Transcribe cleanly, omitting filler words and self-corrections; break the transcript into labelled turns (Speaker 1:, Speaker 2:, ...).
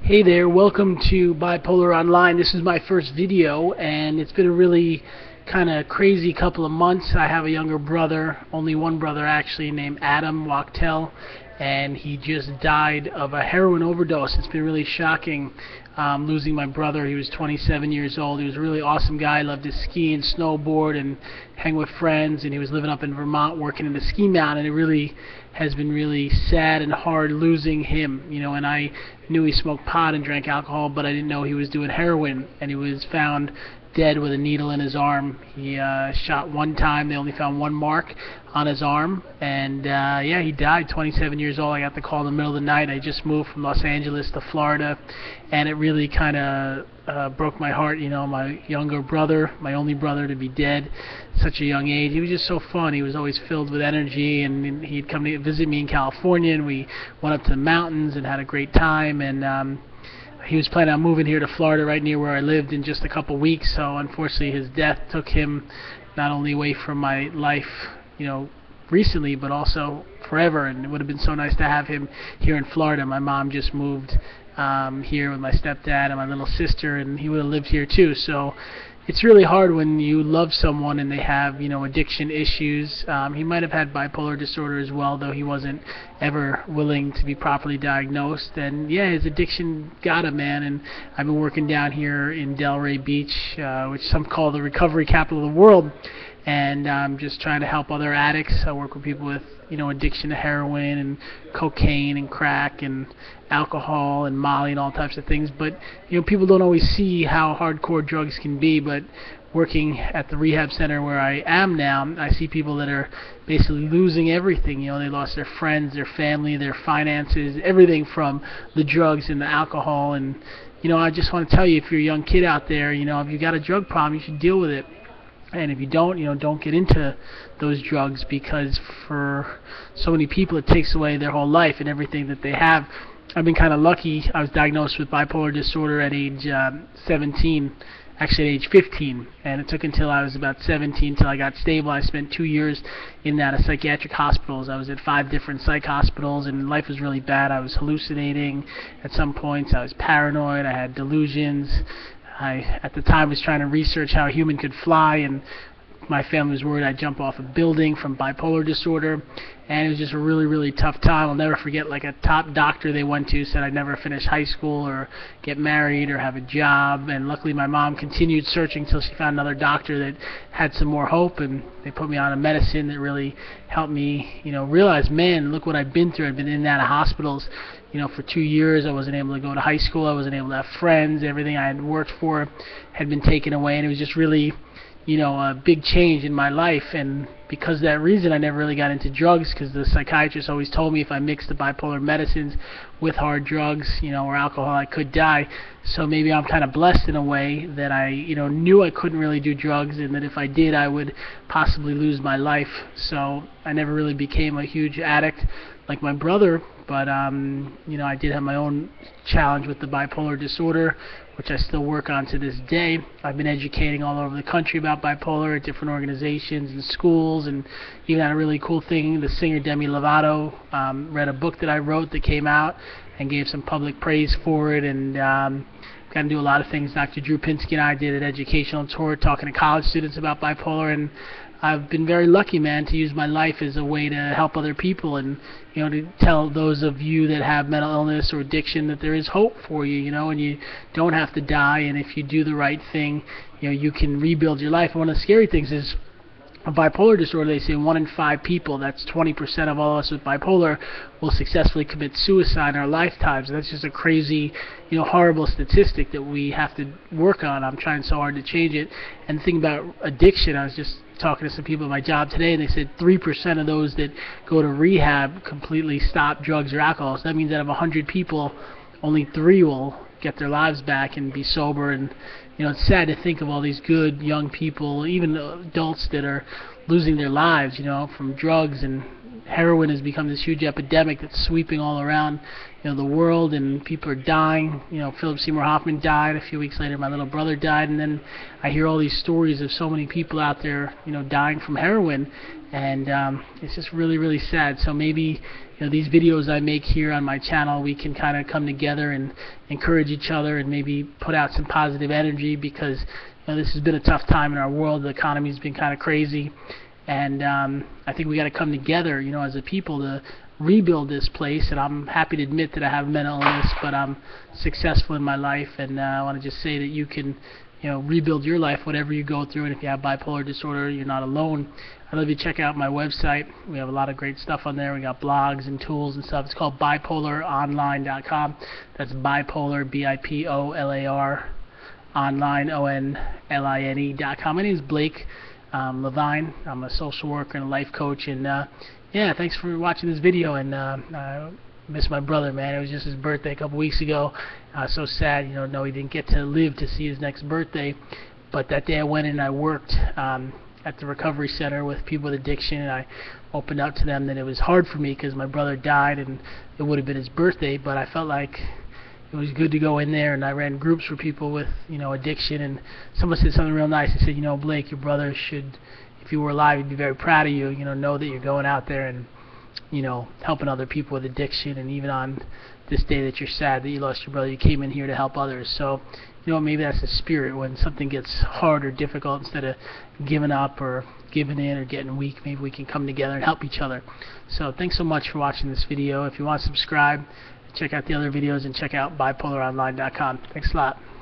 Speaker 1: Hey there, welcome to Bipolar Online. This is my first video, and it's been a really kind of crazy couple of months. I have a younger brother, only one brother actually, named Adam Wachtel, and he just died of a heroin overdose. It's been really shocking losing my brother. He was 27 years old. He was a really awesome guy, loved to ski and snowboard and hang with friends, and he was living up in Vermont working in a ski mountain. It really has been really sad and hard losing him, and I knew he smoked pot and drank alcohol, but I didn't know he was doing heroin, and he was found dead with a needle in his arm. He shot one time. They only found one mark on his arm, and yeah, he died, 27 years old. I got the call in the middle of the night. I just moved from Los Angeles to Florida, and it really kind of broke my heart, my younger brother, my only brother, to be dead at such a young age. He was just so fun. He was always filled with energy, and he'd come to visit me in California, and we went up to the mountains and had a great time, and he was planning on moving here to Florida right near where I lived in just a couple weeks, so unfortunately his death took him not only away from my life, recently, but also forever, and it would have been so nice to have him here in Florida. My mom just moved here with my stepdad and my little sister, and he would have lived here too, so it's really hard when you love someone and they have, addiction issues. He might have had bipolar disorder as well, though he wasn't ever willing to be properly diagnosed. And yeah, his addiction got him, man. And I've been working down here in Delray Beach, which some call the recovery capital of the world. And I'm just trying to help other addicts. I work with people with, addiction to heroin and cocaine and crack and alcohol and Molly and all types of things. But, people don't always see how hardcore drugs can be. But working at the rehab center where I am now, I see people that are basically losing everything. They lost their friends, their family, their finances, everything from the drugs and the alcohol. And, I just want to tell you, if you're a young kid out there, if you got a drug problem, you should deal with it. And if you don't, don't get into those drugs, because for so many people it takes away their whole life and everything that they have. I've been kind of lucky. I was diagnosed with bipolar disorder at age 17, actually at age 15, and it took until I was about 17 until I got stable. I spent 2 years in and out of psychiatric hospitals. I was at 5 different psych hospitals, and life was really bad. I was hallucinating at some points. I was paranoid. I had delusions. I, at the time, was trying to research how a human could fly, and my family was worried I'd jump off a building from bipolar disorder, and it was just a really, really tough time. I'll never forget, like, a top doctor they went to said I'd never finish high school or get married or have a job, and luckily my mom continued searching until she found another doctor that had some more hope, and they put me on a medicine that really helped me, realize, man, look what I've been through. I've been in and out of hospitals, for 2 years. I wasn't able to go to high school. I wasn't able to have friends. Everything I had worked for had been taken away, and it was just really, a big change in my life. And because of that reason, I never really got into drugs, because the psychiatrist always told me if I mixed the bipolar medicines with hard drugs, or alcohol, I could die. So maybe I'm kind of blessed in a way that I, knew I couldn't really do drugs, and that if I did, I would possibly lose my life. So I never really became a huge addict like my brother, but I did have my own challenge with the bipolar disorder, which I still work on to this day. I've been educating all over the country about bipolar at different organizations and schools, and even had a really cool thing. The singer Demi Lovato read a book that I wrote that came out and gave some public praise for it, and got to do a lot of things. Dr. Drew Pinsky and I did an educational tour talking to college students about bipolar, and I've been very lucky, man, to use my life as a way to help other people, and to tell those of you that have mental illness or addiction that there is hope for you, and you don't have to die, and if you do the right thing, you can rebuild your life. And one of the scary things is, a bipolar disorder, they say 1 in 5 people, that's 20% of all of us with bipolar, will successfully commit suicide in our lifetimes. That's just a crazy, horrible statistic that we have to work on. I'm trying so hard to change it. And the thing about addiction, I was just talking to some people at my job today, and they said 3% of those that go to rehab completely stop drugs or alcohol. So that means out of 100 people, only 3 will get their lives back and be sober. And it's sad to think of all these good young people, even adults, that are losing their lives, from drugs. And heroin has become this huge epidemic that's sweeping all around, the world, and people are dying. Philip Seymour Hoffman died. A few weeks later, my little brother died, and then I hear all these stories of so many people out there, dying from heroin, and it's just really, really sad. So maybe these videos I make here on my channel, we can kind of come together and encourage each other and maybe put out some positive energy, because this has been a tough time in our world. The economy's been kind of crazy, and I think we got to come together, as a people to rebuild this place. And I'm happy to admit that I have mental illness, but I'm successful in my life, and I want to just say that you can rebuild your life, whatever you go through. And if you have bipolar disorder, you're not alone. I'd love you to check out my website. We have a lot of great stuff on there. We got blogs and tools and stuff. It's called bipolaronline.com. That's bipolar, B-I-P-O-L-A-R, online, O-N-L-I-N-E.com. My name is Blake Levine. I'm a social worker and a life coach. And yeah, thanks for watching this video. And I miss my brother, man. It was just his birthday a couple weeks ago. So sad, no, he didn't get to live to see his next birthday. But that day I went in and I worked at the recovery center with people with addiction, and I opened up to them that it was hard for me because my brother died and it would have been his birthday, but I felt like it was good to go in there. And I ran groups for people with addiction, and someone said something real nice. He said, Blake, your brother should, if he were alive, he'd be very proud of you, know that you're going out there and helping other people with addiction, and even on this day that you're sad that you lost your brother, you came in here to help others. So maybe that's the spirit. When something gets hard or difficult, instead of giving up or giving in or getting weak, maybe we can come together and help each other. So thanks so much for watching this video. If you want to subscribe, check out the other videos, and check out bipolaronline.com. Thanks a lot.